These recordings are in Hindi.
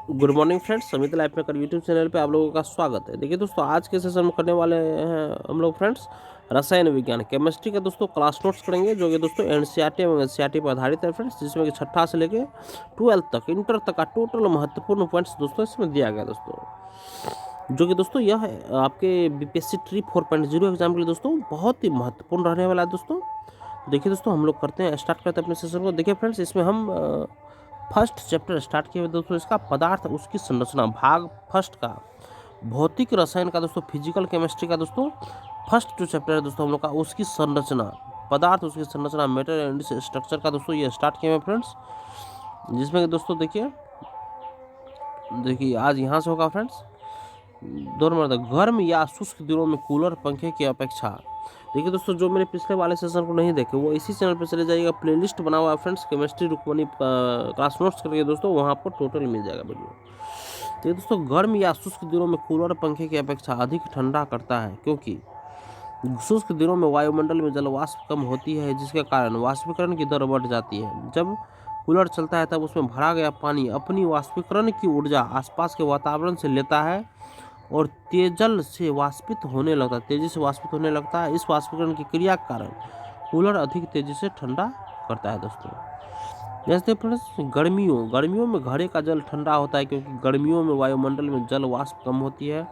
गुड मॉर्निंग फ्रेंड्स, समित लाइफ में कर यूट्यूब चैनल पे आप लोगों का स्वागत है। देखिए दोस्तों, आज के सेशन में करने वाले हैं हम लोग फ्रेंड्स रसायन विज्ञान केमिस्ट्री का दोस्तों क्लास नोट्स करेंगे, जो कि दोस्तों एनसीईआरटी एवं एनसीईआरटी पर आधारित है फ्रेंड्स, जिसमें कि छठा से लेके 12th तक इंटर तक का टोटल महत्वपूर्ण पॉइंट्स दोस्तों इसमें दिया गया दोस्तों, जो कि दोस्तों यह है आपके बीपीएससी ट्री 4.0 एग्जाम के लिए दोस्तों बहुत ही महत्वपूर्ण रहने वाला है दोस्तों। देखिए दोस्तों, हम लोग करते हैं स्टार्ट करते हैं अपने सेशन को। देखिए फ्रेंड्स, इसमें हम फर्स्ट चैप्टर स्टार्ट किए हुए दोस्तों, इसका पदार्थ उसकी संरचना भाग फर्स्ट का, भौतिक रसायन का दोस्तों, फिजिकल केमिस्ट्री का दोस्तों फर्स्ट जो चैप्टर है दोस्तों हम लोग का, उसकी संरचना पदार्थ उसकी संरचना मैटर एंड स्ट्रक्चर का दोस्तों ये स्टार्ट किए हुए फ्रेंड्स, जिसमें कि दोस्तों देखिए आज यहाँ से होगा फ्रेंड्स। दो नंबर, गर्म या शुष्क दिनों में कूलर पंखे की अपेक्षा। देखिए दोस्तों, जो मेरे पिछले वाले सेशन को नहीं देखे वो इसी चैनल पर चले जाइएगा, प्लेलिस्ट बना हुआ है friends, chemistry Rukmani class notes करिए दोस्तों, वहाँ पर टोटल मिल जाएगा वीडियो। तो दोस्तों, गर्म या शुष्क दिनों में कूलर पंखे की अपेक्षा अधिक ठंडा करता है, क्योंकि शुष्क दिनों में वायुमंडल में जल वाष्प कम होती है, जिसके कारण वाष्पीकरण की दर बढ़ जाती है। जब कूलर चलता है तब उसमें भरा गया पानी अपनी वाष्पीकरण की ऊर्जा आसपास के वातावरण से लेता है और तेजी से वाष्पित होने लगता है। इस वाष्पीकरण की क्रिया के कारण कूलर अधिक तेजी से ठंडा करता है दोस्तों। जैसे फ्रेंड्स, गर्मियों में घड़े का जल ठंडा होता है, क्योंकि गर्मियों में वायुमंडल में जल वाष्प कम होती है,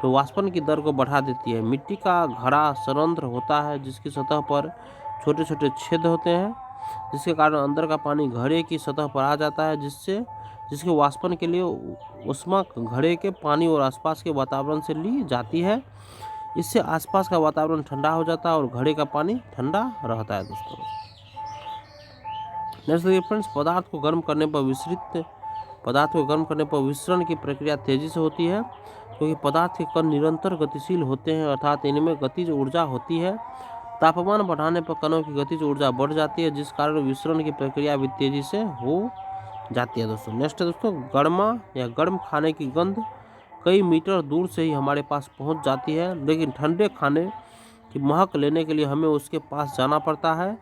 तो वाष्पन की दर को बढ़ा देती है। मिट्टी का घड़ा सरंध्र होता है, जिसकी सतह पर छोटे छोटे छेद होते हैं, जिसके कारण अंदर का पानी घड़े की सतह पर आ जाता है, जिसके वाष्पन के लिए ऊष्मा घड़े के पानी और आसपास के वातावरण से ली जाती है। इससे आसपास का वातावरण ठंडा हो जाता है और घड़े का पानी ठंडा रहता है दोस्तों। नेक्स्ट देखिए फ्रेंड्स, पदार्थ को गर्म करने पर विसरण की प्रक्रिया तेजी से होती है, क्योंकि पदार्थ के कण निरंतर गतिशील होते हैं, अर्थात इनमें गतिज ऊर्जा होती है। तापमान बढ़ाने पर कणों की गतिज ऊर्जा बढ़ जाती है, जिस कारण विसरण की प्रक्रिया भी तेजी से हो जाती है दोस्तों। नेक्स्ट है दोस्तों, गर्म खाने की गंध कई मीटर दूर से ही हमारे पास पहुंच जाती है, लेकिन ठंडे खाने की महक लेने के लिए हमें उसके पास जाना पड़ता है,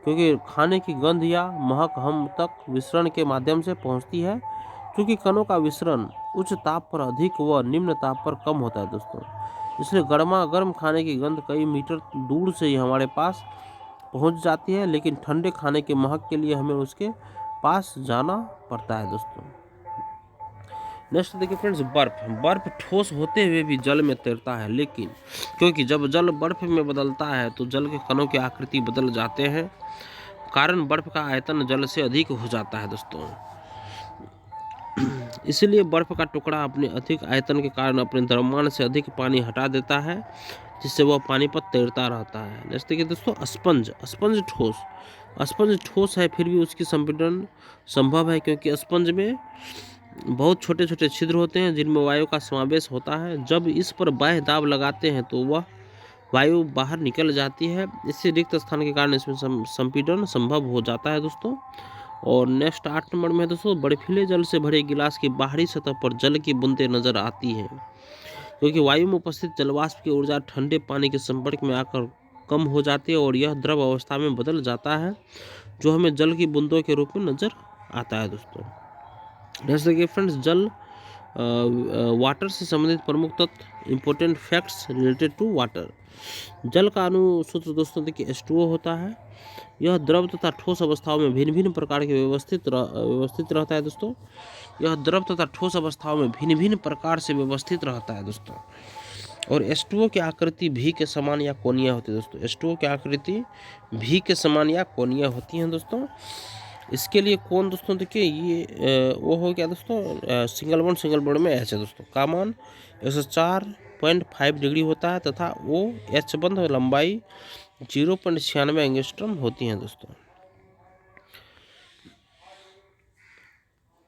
क्योंकि खाने की गंध या महक हम तक विसरण के माध्यम से पहुंचती है, क्योंकि कणों का विसरण उच्च ताप पर अधिक व निम्न ताप पर कम होता है दोस्तों। इसलिए गर्म खाने की गंध कई मीटर दूर से ही हमारे पास पहुंच जाती है, लेकिन ठंडे खाने की महक के लिए हमें उसके पास जाना पड़ता है दोस्तों। नेक्स्ट देखिए फ्रेंड्स, बर्फ ठोस होते हुए भी जल में तैरता है, लेकिन क्योंकि जब जल बर्फ में बदलता है तो जल के कणों की आकृति बदल जाते हैं, कारण बर्फ का आयतन जल से अधिक हो जाता है दोस्तों। इसलिए बर्फ का टुकड़ा अपने अधिक आयतन के कारण अपने द्रव्यमान से अधिक पानी हटा देता है, जिससे वह पानी पर तैरता रहता है। नेक्स्ट देखिए दोस्तों, स्पंज ठोस है, फिर भी उसकी संपीड़न संभव है, क्योंकि स्पंज में बहुत छोटे छोटे छिद्र होते हैं, जिनमें वायु का समावेश होता है। जब इस पर बाह्य दाब लगाते हैं तो वह वायु बाहर निकल जाती है, इससे रिक्त स्थान के कारण इसमें संपीड़न संभव हो जाता है दोस्तों। और नेक्स्ट 8 नंबर में है दोस्तों, बर्फीले जल से भरे गिलास की बाहरी सतह पर जल की बूंदें नजर आती हैं, क्योंकि वायु में उपस्थित जलवाष्प की ऊर्जा ठंडे पानी के संपर्क में आकर कम हो जाती है और यह द्रव अवस्था में बदल जाता है, जो हमें जल की बूंदों के रूप में नजर आता है दोस्तों। नेक्स्ट देखिए फ्रेंड्स, वाटर से संबंधित प्रमुख तत्व, important facts related to water. जल का अणुसूत्र दोस्तों देखिए H2O होता है। यह द्रव तथा ठोस अवस्थाओं में भिन्न भिन्न प्रकार के व्यवस्थित रहता है दोस्तों। यह द्रव तथा ठोस अवस्थाओं में भिन्न भिन्न प्रकार से व्यवस्थित रहता है दोस्तों। और H2O की आकृति भी के समान या कोणीय होती है दोस्तों। H2O की आकृति भी के समान या कोणीय होती है दोस्तों। इसके लिए कौन दोस्तों देखिए, ये वो हो गया दोस्तों सिंगल बॉन्ड में H है दोस्तों, का मान 104.5 डिग्री होता है, तथा वो H बंध लंबाई 0.96 एंगस्ट्रॉम होती है दोस्तों।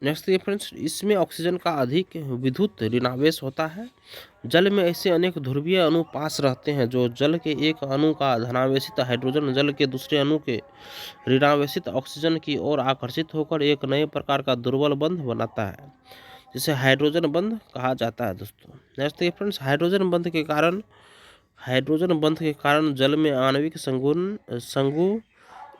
नेक्स्ट ये फ्रेंड्स, इसमें ऑक्सीजन का अधिक विद्युत ऋणावेश होता है। जल में ऐसे अनेक ध्रुवीय अणु पास रहते हैं, जो जल के एक अणु का धनावेशित हाइड्रोजन जल के दूसरे अणु के ऋणावेशित ऑक्सीजन की ओर आकर्षित होकर एक नए प्रकार का दुर्बल बंध बनाता है, जिसे हाइड्रोजन बंध कहा जाता है दोस्तों। नेक्स्ट ये फ्रेंड्स, हाइड्रोजन बंध के कारण जल में आणविक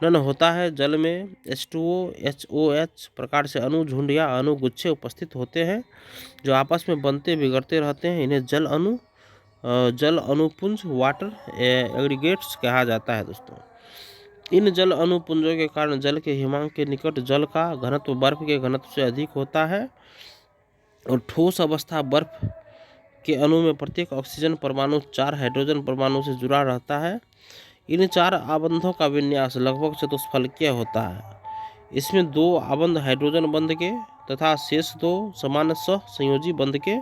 नन होता है। जल में H2O, HOH प्रकार से अणु झुंड या अणु गुच्छे उपस्थित होते हैं जो आपस में बनते बिगड़ते रहते हैं। इन्हें जल अनुपुंज वाटर एग्रीगेट्स कहा जाता है दोस्तों। इन जल अनुपुंजों के कारण जल के हिमांक के निकट जल का घनत्व बर्फ के घनत्व से अधिक होता है और ठोस अवस्था बर्फ के अणु में प्रत्येक ऑक्सीजन परमाणु 4 हाइड्रोजन परमाणु से जुड़ा रहता है। इन 4 आबंधों का विन्यास लगभग चतुष्फलकीय होता है। इसमें 2 आबंध हाइड्रोजन बंध के तथा शेष 2 सामान्य सह संयोजी बंध के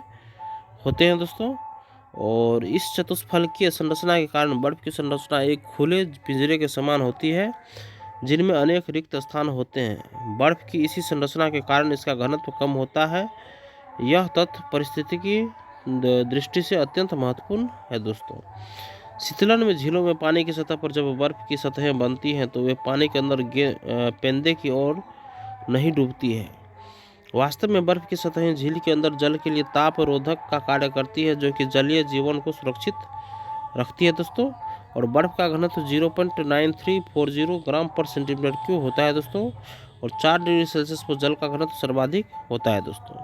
होते हैं दोस्तों। और इस चतुष्फलकीय संरचना के कारण बर्फ की संरचना एक खुले पिंजरे के समान होती है जिनमें अनेक रिक्त स्थान होते हैं। बर्फ की इसी संरचना के कारण इसका घनत्व कम होता है। यह तथ्य पारिस्थितिकी दृष्टि से अत्यंत महत्वपूर्ण है दोस्तों। शीतलन में झीलों में पानी की सतह पर जब बर्फ की सतहें बनती हैं तो वे पानी के अंदर पेंदे की ओर नहीं डूबती है। वास्तव में बर्फ की सतहें झील के अंदर जल के लिए ताप रोधक का कार्य करती है जो कि जलीय जीवन को सुरक्षित रखती है दोस्तों। और बर्फ का घनत्व 0.9340 ग्राम पर सेंटीमीटर क्यूब होता है दोस्तों। और 4 डिग्री सेल्सियस पर जल का घनत्व सर्वाधिक होता है दोस्तों।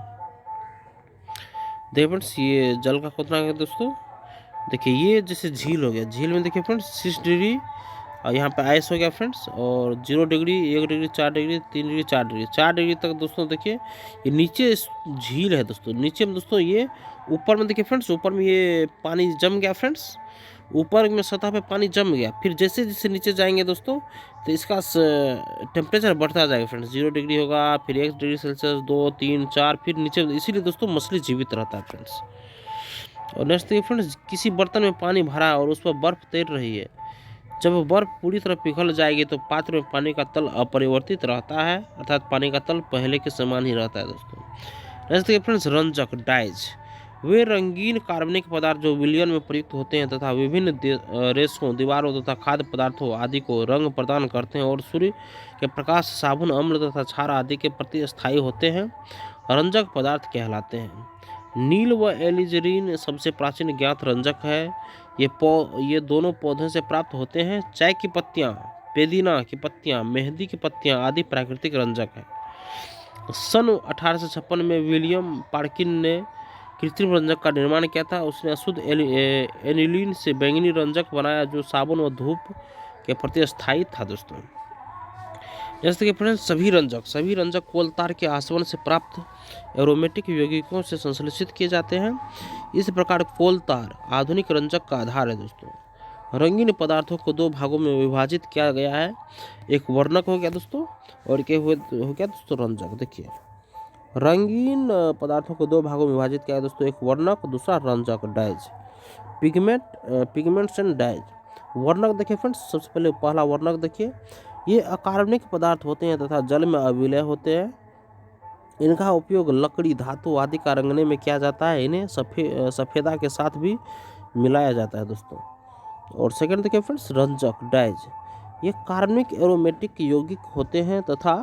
देखिए फ्रेंड्स, ये जल का कितना है दोस्तों। देखिए ये जैसे झील हो गया, झील में देखिए फ्रेंड्स 6 डिग्री और यहाँ पे आइस हो गया फ्रेंड्स। और 0 degree, 1 degree, 4 degree, 3 degree, 4 degree तक दोस्तों। देखिए ये नीचे झील है दोस्तों। नीचे में दोस्तों ये ऊपर में देखिए फ्रेंड्स, ऊपर में ये पानी जम गया फ्रेंड्स। ऊपर में सतह पे पानी जम गया। फिर जैसे जैसे नीचे जाएंगे दोस्तों तो इसका टेम्परेचर बढ़ता जाएगा फ्रेंड्स। 0 डिग्री होगा, फिर 1 डिग्री सेल्सियस, 2, 3, 4, फिर नीचे। इसीलिए दोस्तों मछली जीवित रहता है फ्रेंड्स। और नेक्स्ट देखिए फ्रेंड्स, किसी बर्तन में पानी भरा है और उस पर बर्फ तैर रही है। जब बर्फ पूरी तरह पिघल जाएगी तो पात्र में पानी का तल अपरिवर्तित रहता है, अर्थात पानी का तल पहले के समान ही रहता है दोस्तों। नेक्स्ट देखिए फ्रेंड्स, रंजक डाइज वे रंगीन कार्बनिक पदार्थ जो विलयन में प्रयुक्त होते हैं तथा विभिन्न रेशों, दीवारों तथा खाद्य पदार्थों आदि को रंग प्रदान करते हैं और सूर्य के प्रकाश, साबुन, अम्ल तथा क्षार आदि के प्रति स्थायी होते हैं, रंजक पदार्थ कहलाते हैं। नील व एलिजरीन सबसे प्राचीन ज्ञात रंजक है। ये दोनों पौधों से प्राप्त होते हैं। चाय की पत्तियाँ, पुदीना की पत्तियाँ, मेहंदी की पत्तियाँ आदि प्राकृतिक रंजक है। सन 1856 में विलियम पार्किन ने कृत्रिम रंजक का निर्माण किया था। उसने अशुद्ध एनिलीन से बैंगनी रंजक बनाया जो साबुन व धूप के प्रति स्थायी था दोस्तों। जैसे कि फ्रेंड्स, सभी रंजक कोल तार के आसवन से प्राप्त एरोमेटिक यौगिकों से संश्लेषित किए जाते हैं। इस प्रकार कोल तार आधुनिक रंजक का आधार है दोस्तों। रंगीन पदार्थों को 2 भागों में विभाजित किया गया है। एक वर्णक हो गया दोस्तों और एक हो गया दोस्तों रंजक। देखिए रंगीन पदार्थों को 2 भागों में विभाजित किया है दोस्तों, एक वर्णक, दूसरा रंजक डाइज। Pigments and dies. वर्णक देखिए फ्रेंड्स, सबसे पहले पहला वर्णक देखिए, ये अकार्बनिक पदार्थ होते हैं तथा जल में अविलय होते हैं। इनका उपयोग लकड़ी, धातु आदि का रंगने में किया जाता है। इन्हें सफ़ेदा के साथ भी मिलाया जाता है दोस्तों। और सेकंड देखिए फ्रेंड्स, रंजक डाइज। ये कार्बनिक एरोमेटिक यौगिक होते हैं तथा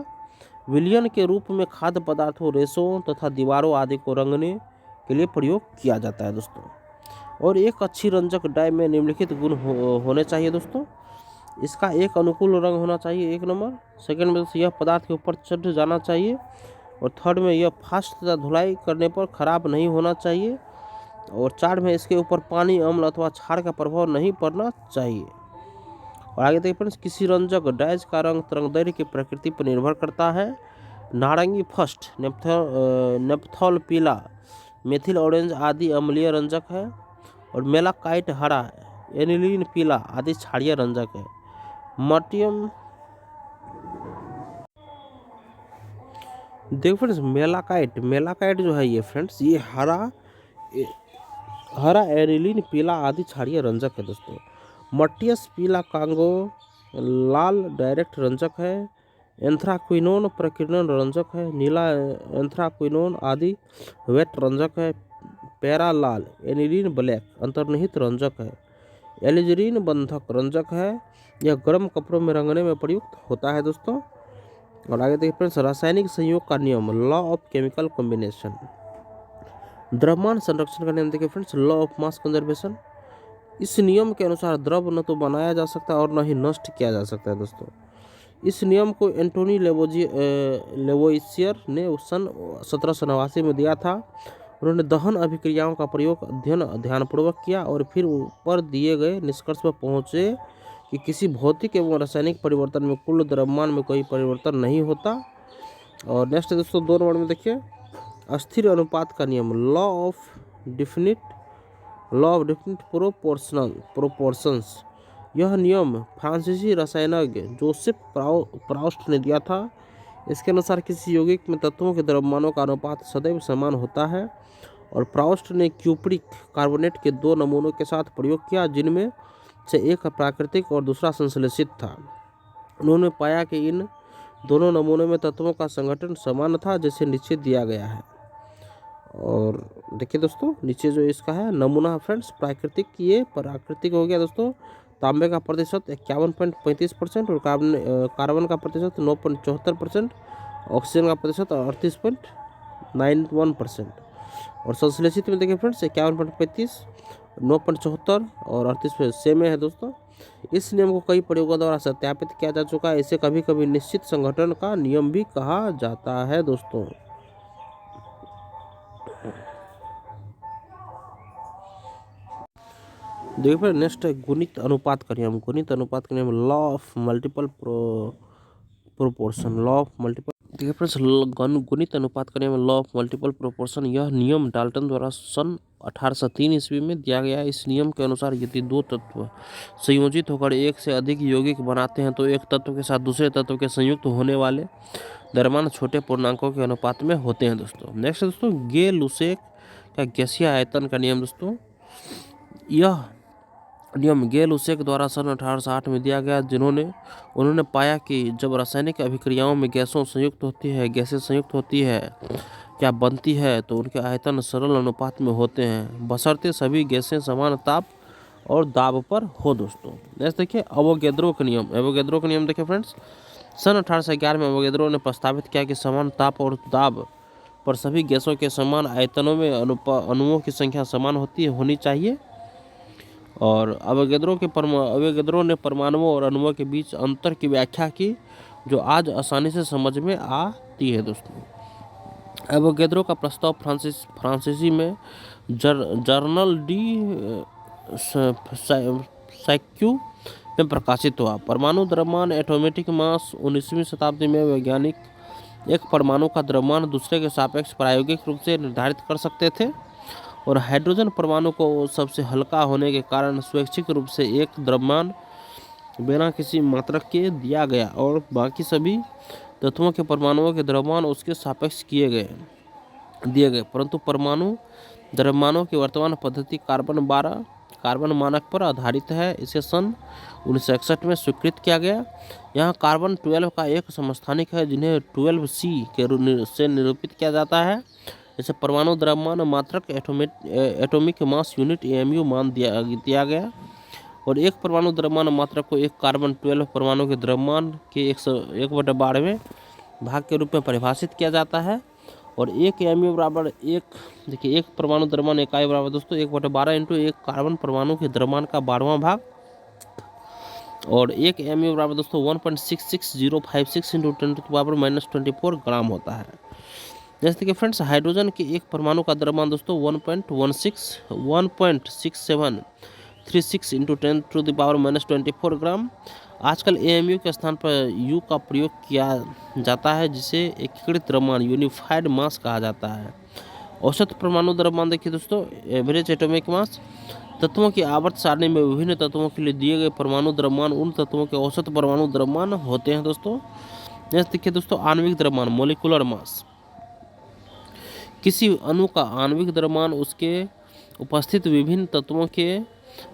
विलयन के रूप में खाद्य पदार्थों, रेशों तथा दीवारों आदि को रंगने के लिए प्रयोग किया जाता है दोस्तों। और एक अच्छी रंजक डाई में निम्नलिखित गुण होने चाहिए दोस्तों। इसका एक अनुकूल रंग होना चाहिए, 1 नंबर। सेकंड में यह पदार्थ के ऊपर चढ़ जाना चाहिए। और थर्ड में यह फास्ट तथा धुलाई करने पर खराब नहीं होना चाहिए। और 4 में इसके ऊपर पानी, अम्ल अथवा क्षार का प्रभाव नहीं पड़ना चाहिए। और आगे देखिए फ्रेंड्स, किसी रंजक डाइज का रंग तरंगदैर्घ्य की प्रकृति पर निर्भर करता है। नारंगी फर्स्ट, नेपथॉल पीला, मेथिल ऑरेंज आदि अम्लीय रंजक है। और मेलाकाइट हरा, एनिलीन पीला आदि क्षारीय रंजक है। मटियम देखो फ्रेंड्स, मेलाकाइट जो है ये फ्रेंड्स, ये हरा एनिलीन पीला आदि क्षारीय रंजक है दोस्तों। मटियस पीला कांगो लाल डायरेक्ट रंजक है। एंथ्राक्विनोन प्रकीर्णन रंजक है। नीला एंथ्राक्विनोन आदि वेट रंजक है। पैरा लाल एनिलीन ब्लैक अंतर्निहित रंजक है। एलिजरीन बंधक रंजक है। यह गर्म कपड़ों में रंगने में प्रयुक्त होता है दोस्तों। और आगे देखिए फ्रेंड्स, रासायनिक संयोग का नियम, लॉ ऑफ केमिकल कॉम्बिनेशन। द्रव्यमान संरक्षण का नियम देखिए friends, law of mass conservation. इस नियम के अनुसार द्रव न तो बनाया जा सकता और न ही नष्ट किया जा सकता है दोस्तों। इस नियम को एंटोनी लेवोइसियर ने सन 1789 में दिया था। उन्होंने दहन अभिक्रियाओं का प्रयोग ध्यानपूर्वक किया और फिर ऊपर दिए गए निष्कर्ष पर पहुंचे कि किसी भौतिक एवं रासायनिक परिवर्तन में कुल द्रव्यमान में कोई परिवर्तन नहीं होता। और नेक्स्ट दोस्तों 2 नंबर में देखिए अस्थिर अनुपात का नियम, लॉ ऑफ डिफिनिट प्रोपोर्शंस। यह नियम फ्रांसीसी रसायनज्ञ जोसेफ प्राउस्ट ने दिया था। इसके अनुसार किसी यौगिक में तत्वों के द्रव्यमानों का अनुपात सदैव समान होता है। और प्राउस्ट ने क्यूप्रिक कार्बोनेट के 2 नमूनों के साथ प्रयोग किया, जिनमें से एक प्राकृतिक और दूसरा संश्लेषित था। उन्होंने पाया कि इन दोनों नमूनों में तत्वों का संगठन समान था, जैसे नीचे दिया गया है। और देखिए दोस्तों नीचे जो इसका है नमूना फ्रेंड्स, प्राकृतिक हो गया दोस्तों। तांबे का प्रतिशत 51.35% और कार्बन का प्रतिशत 9.74%, ऑक्सीजन का प्रतिशत 38.91%। और संश्लेषित में देखिए फ्रेंड्स 51.35, 9.74 और 38 सेम है दोस्तों। इस नियम को कई प्रयोगों द्वारा सत्यापित किया जा चुका है। इसे कभी कभी निश्चित संगठन का नियम भी कहा जाता है दोस्तों। देखिए फिर नेक्स्ट है गुणित अनुपात का नियम। लॉ ऑफ मल्टीपल प्रोपोर्शन, देखिए फ्रेंड्स गुणित अनुपात का नियम लॉ ऑफ मल्टीपल प्रोपोर्शन। यह नियम डाल्टन द्वारा सन 1803 ईस्वी में दिया गया है। इस नियम के अनुसार यदि 2 तत्व संयोजित होकर एक से अधिक यौगिक बनाते हैं तो एक तत्व के साथ दूसरे तत्व के संयुक्त होने वाले द्रव्यमान छोटे पूर्णांकों के अनुपात में होते हैं दोस्तों। नेक्स्ट दोस्तों गे लुसेक का गैसीय आयतन का नियम दोस्तों। यह नियम गे लुसेक द्वारा सन 1860 में दिया गया, उन्होंने पाया कि जब रासायनिक अभिक्रियाओं में गैसें संयुक्त होती है या बनती है तो उनके आयतन सरल अनुपात में होते हैं, बशर्ते सभी गैसें समान ताप और दाब पर हो दोस्तों। नेक्स्ट देखिए अवोगैद्रो का नियम देखिए फ्रेंड्स, सन 1811 में अवोगैद्रो ने प्रस्तावित किया कि समान ताप और दाब पर सभी गैसों के समान आयतनों में अणुओं की संख्या समान होनी चाहिए। और अवोगैद्रो ने परमाणुओं और अणुओं के बीच अंतर की व्याख्या की, जो आज आसानी से समझ में आती है दोस्तों। अवोगैद्रो का प्रस्ताव फ्रांसीसी में जर्नल डी साइक्यू में प्रकाशित हुआ। परमाणु द्रव्यमान एटॉमिक मास 19वीं शताब्दी में वैज्ञानिक एक परमाणु का द्रव्यमान दूसरे के सापेक्ष प्रायोगिक रूप से निर्धारित कर सकते थे। और हाइड्रोजन परमाणु को सबसे हल्का होने के कारण स्वैच्छिक रूप से एक द्रव्यमान बिना किसी मात्रक के दिया गया और बाकी सभी तत्वों के परमाणुओं के द्रव्यमान उसके सापेक्ष दिए गए। परंतु परमाणु द्रव्यमानों की वर्तमान पद्धति कार्बन मानक पर आधारित है। इसे सन 1961 में स्वीकृत किया गया। यहाँ कार्बन 12 का एक समस्थानिक है, जिन्हें 12C से निरूपित किया जाता है। जैसे परमाणु द्रव्यमान मात्रक एटॉमिक मास यूनिट AMU मान दिया गया। और एक परमाणु द्रव्यमान मात्रक को एक कार्बन 12 परमाणु के द्रव्यमान के 1/12वें भाग के रूप में परिभाषित किया जाता है। और एक AMU बराबर एक परमाणु द्रव्यमान इकाई बराबर दोस्तों 1/12 इंटू एक कार्बन परमाणु के द्रव्यमान का 12वां भाग। और एक AMU बराबर दोस्तों 1.66056 इंटू 10⁻⁻24 ग्राम होता है। जैसे कि फ्रेंड्स हाइड्रोजन के एक परमाणु का द्रव्यमान दोस्तों 1.6736 इंटू 10⁻⁻24 ग्राम। आजकल AMU के स्थान पर U का प्रयोग किया जाता है, जिसे एकीकृत द्रव्यमान यूनिफाइड मास कहा जाता है। औसत परमाणु द्रव्यमान देखिए दोस्तों, एवरेज एटॉमिक मास। तत्वों की आवर्त सारणी में विभिन्न तत्वों के लिए दिए गए परमाणु द्रव्यमान उन तत्वों के औसत परमाणु द्रव्यमान होते हैं दोस्तों। जैसे देखिए दोस्तों आणविक द्रव्यमान मोलिकुलर मास। किसी अणु का आणविक द्रव्यमान उसके उपस्थित विभिन्न तत्वों के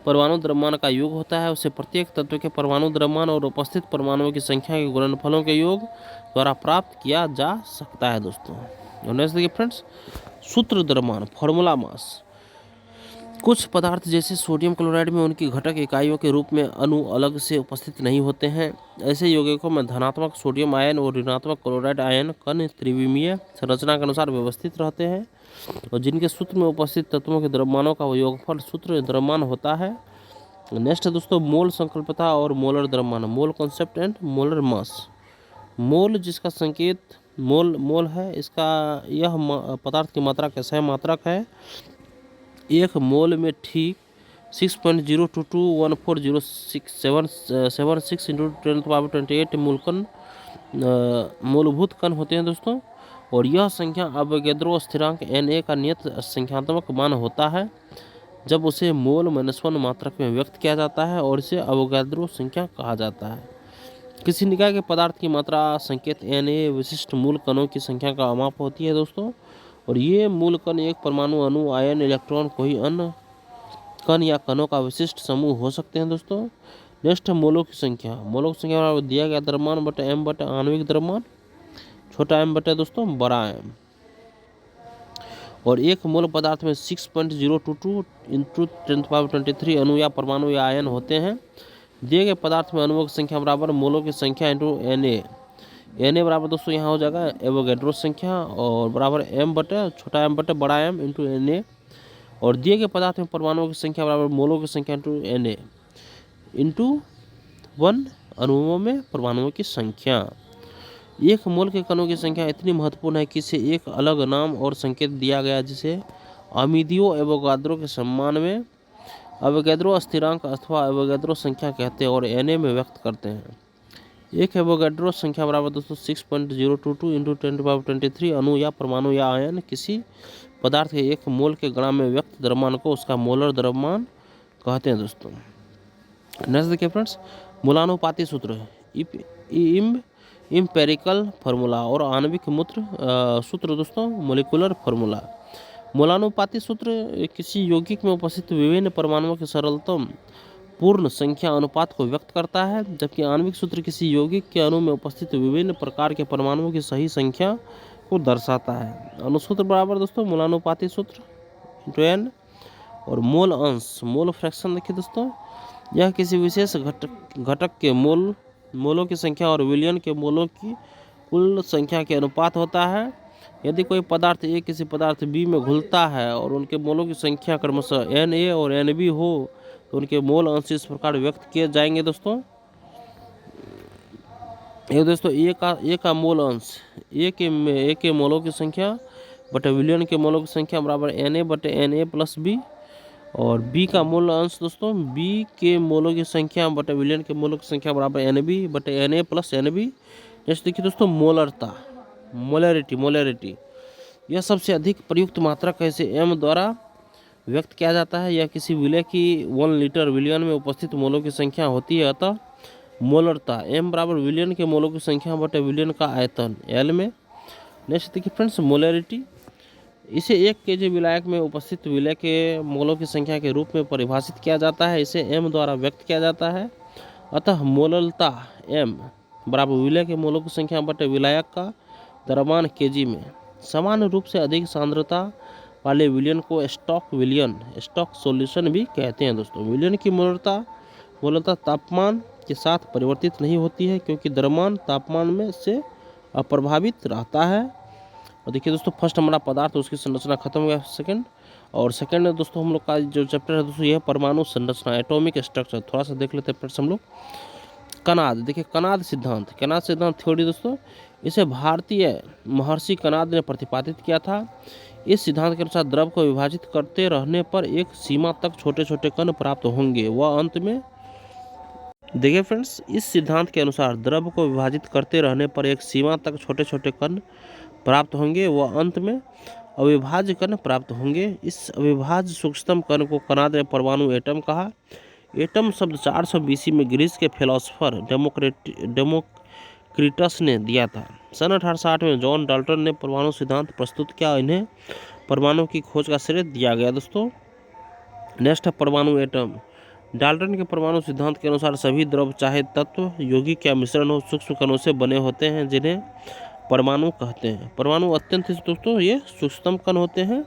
परमाणु द्रव्यमान का योग होता है। उसे प्रत्येक तत्व के परमाणु द्रव्यमान और उपस्थित परमाणुओं की संख्या के गुणनफलों के योग द्वारा प्राप्त किया जा सकता है दोस्तों। और नेक्स्ट देखिए फ्रेंड्स सूत्र द्रव्यमान फॉर्मूला मास। कुछ पदार्थ जैसे सोडियम क्लोराइड में उनकी घटक इकाइयों के रूप में अणु अलग से उपस्थित नहीं होते हैं। ऐसे यौगिकों में धनात्मक सोडियम आयन और ऋणात्मक क्लोराइड आयन कण त्रिविमीय संरचना के अनुसार व्यवस्थित रहते हैं और जिनके सूत्र में उपस्थित तत्वों के द्रव्यमानों का योगफल सूत्र द्रव्यमान होता है। नेक्स्ट दोस्तों मोल संकल्पता और मोलर द्रव्यमान, mole concept and molar mass. Mole जिसका संकेत मोल मोल है, इसका यह पदार्थ की मात्रा का सह मात्रक है। एक मोल में ठीक 6.022140676 इंटू 10⁻28 मूलभूत कण होते हैं दोस्तों। और यह संख्या अवोगैड्रो स्थिरांक Na का नियत संख्यात्मक मान होता है जब उसे मोल -1 मात्रक में व्यक्त किया जाता है, और इसे अवोगैड्रो संख्या कहा जाता है। किसी निकाय के पदार्थ की मात्रा संकेत Na विशिष्ट मूल कणों की संख्या का माप होती है दोस्तों। और ये मूल कण एक परमाणु, अणु, आयन, इलेक्ट्रॉन, कोई अन्य कण या कणों का विशिष्ट समूह हो सकते हैं दोस्तों। नेक्स्ट है मोलों की संख्या। मोलों की संख्या बराबर दिया गया द्रव्यमान बटे m बटे आणविक द्रव्यमान, छोटा m बटे दोस्तों बड़ा m। और एक मोल पदार्थ में 6.022 इंटू 10⁻23 अणु या परमाणु या आयन होते हैं। दिए गए पदार्थ में अणुओं की संख्या बराबर मोलों की संख्या इंटू Na बराबर दोस्तों यहाँ हो जाएगा एवोगैड्रो संख्या, और बराबर m बटे छोटा m बटे बड़ा m इंटू Na। और दिए गए पदार्थ में परमाणुओं की संख्या बराबर मोलों की संख्या इंटू Na इंटू 1 अणुओं में परमाणुओं की संख्या। एक मोल के कणों की संख्या इतनी महत्वपूर्ण है कि इसे एक अलग नाम और संकेत दिया गया, जिसे अमीदियो एवोगाद्रो के सम्मान में अवोगैड्रो स्थिरांक अथवा अवोगैड्रो संख्या कहते हैं और Na में व्यक्त करते हैं। एक एवोगैड्रो संख्या बराबर दोस्तों 6.022 इंटू 10⁻23 अणु या परमाणु या आयन किसी पदार्थ के एक मोल के ग्राम में व्यक्त द्रव्यमान को उसका मोलर द्रव्यमान कहते हैं दोस्तों। नेक्स्ट देखिए फ्रेंड्स, मोलानुपाती सूत्र इम्पेरिकल फार्मूला और आणविक मूत्र सूत्र दोस्तों मोलिकुलर फार्मूला। मोलानुपाती सूत्र किसी यौगिक में उपस्थित विभिन्न परमाणुओं के सरलतम पूर्ण संख्या अनुपात को व्यक्त करता है, जबकि आणविक सूत्र किसी यौगिक के अणु में उपस्थित विभिन्न प्रकार के परमाणुओं की सही संख्या को दर्शाता है। अनुसूत्र बराबर दोस्तों मोलानुपाती सूत्र इंटू n। और मोल अंश मोल फ्रैक्शन देखिए दोस्तों, यह किसी विशेष घटक के मोलों की संख्या और विलयन के मोलों की कुल संख्या के अनुपात होता है। यदि कोई पदार्थ A किसी पदार्थ B में घुलता है और उनके मोलों की संख्या क्रमशः Na और Nb हो तो उनके मोल अंश इस प्रकार व्यक्त किए जाएंगे दोस्तों। ये दोस्तों A का मोल अंश A के मोलों की संख्या बटे विलयन के मोलों की संख्या बराबर Na बटे Na प्लस B। और B का मोल अंश दोस्तों B के मोलों की संख्या बटे विलयन के मोलों की संख्या बराबर Nb बटे Na प्लस Nb। जैसे देखिए दोस्तों मोलरता मोलैरिटी यह सबसे अधिक प्रयुक्त मात्रक है, इसे m द्वारा व्यक्त किया जाता है। यह किसी विलय की 1 लीटर विलयन में उपस्थित मोलों की संख्या होती है। अतः मोलरता m बराबर विलयन के मोलों की संख्या बटे विलयन का आयतन L में। नेक्स्ट देखिए फ्रेंड्स मोलैरिटी, इसे 1 kg विलायक में उपस्थित विलय के मोलों की संख्या के रूप में परिभाषित किया जाता है, इसे m द्वारा व्यक्त किया जाता है। अतः मोललता m बराबर विलय के मोलों की संख्या बटे विलायक का द्रव्यमान kg में। सामान्य रूप से अधिक सांद्रता वाले विलयन को स्टॉक सॉल्यूशन भी कहते हैं दोस्तों। विलयन की मोलरता तापमान के साथ परिवर्तित नहीं होती है, क्योंकि द्रव्यमान तापमान में से अप्रभावित रहता है। और देखिए दोस्तों फर्स्ट हमारा पदार्थ उसकी संरचना खत्म हो गया। सेकंड दोस्तों हम लोग का जो चैप्टर है दोस्तों यह परमाणु संरचना एटॉमिक स्ट्रक्चर। थोड़ा सा देख लेते हैं फ्रेंड्स हम लोग। कनाद देखिए कनाद सिद्धांत थ्योरी दोस्तों, इसे भारतीय महर्षि कनाद ने प्रतिपादित किया था। इस सिद्धांत के अनुसार द्रव को विभाजित करते रहने पर एक सीमा तक छोटे छोटे कण प्राप्त होंगे वह अंत में देखिए फ्रेंड्स, इस सिद्धांत के अनुसार द्रव को विभाजित करते रहने पर एक सीमा तक छोटे छोटे कण प्राप्त होंगे वह अंत में अविभाज्य कण प्राप्त होंगे। इस अविभाज्य सूक्ष्मतम कण को कनाद ने परमाणु एटम कहा। एटम शब्द 400 BC में ग्रीस के फिलोसोफर डेमोक्रिटस ने दिया था। सन 1860 में जॉन डाल्टन ने परमाणु सिद्धांत प्रस्तुत किया। इन्हें परमाणु की खोज का श्रेय दिया गया दोस्तों। नेक्स्ट है परमाणु एटम। डाल्टन के परमाणु सिद्धांत के अनुसार सभी द्रव चाहे तत्व यौगिक या मिश्रण हो सूक्ष्म कणों से बने होते हैं, जिन्हें परमाणु कहते हैं। परमाणु अत्यंत दोस्तों ये सूक्ष्मतम कण होते हैं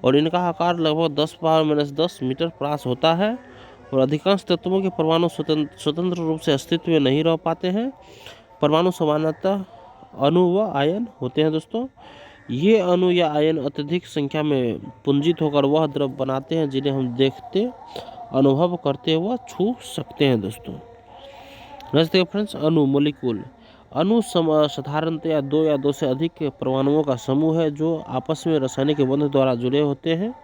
और इनका आकार लगभग 10⁻⁻10 मीटर प्रास होता है। और अधिकांश तत्वों के परमाणु स्वतंत्र रूप से अस्तित्व में नहीं रह पाते हैं। परमाणु सामान्यतः अणु व आयन होते हैं दोस्तों। ये अणु या आयन अत्यधिक संख्या में पुंजित होकर वह द्रव बनाते हैं जिन्हें हम देखते, अनुभव करते व छू सकते हैं दोस्तों। नेक्स्ट देखिए फ्रेंड्स अणु अणु साधारणतया दो या दो से अधिक परमाणुओं का समूह है जो आपस में रासायनिक बंध द्वारा जुड़े होते हैं,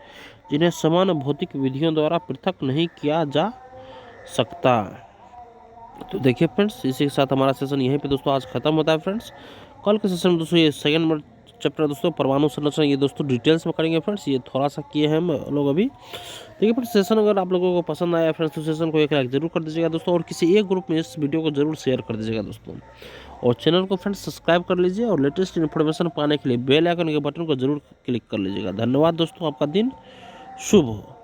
जिन्हें समान भौतिक विधियों द्वारा पृथक नहीं किया जा सकता। तो देखिए फ्रेंड्स, इसी के साथ हमारा सेशन यहीं पे दोस्तों आज खत्म होता है फ्रेंड्स। कल के सेशन में दोस्तों ये सेकंड नंबर चैप्टर दोस्तों परमाणु संरचना, ये दोस्तों डिटेल्स में करेंगे फ्रेंड्स। ये थोड़ा सा किए हैं हम लोग अभी। देखिए फ्रेंड्स, सेशन अगर आप लोगों को पसंद आया फ्रेंड्स तो सेशन को एक लाइक जरूर कर दीजिएगा दोस्तों, और किसी एक ग्रुप में इस वीडियो को जरूर शेयर कर दीजिएगा दोस्तों, और चैनल को फ्रेंड्स सब्सक्राइब कर लीजिए, और लेटेस्ट इन्फॉर्मेशन पाने के लिए बेल आइकन के बटन को जरूर क्लिक कर लीजिएगा। धन्यवाद दोस्तों, आपका दिन शुभ हो।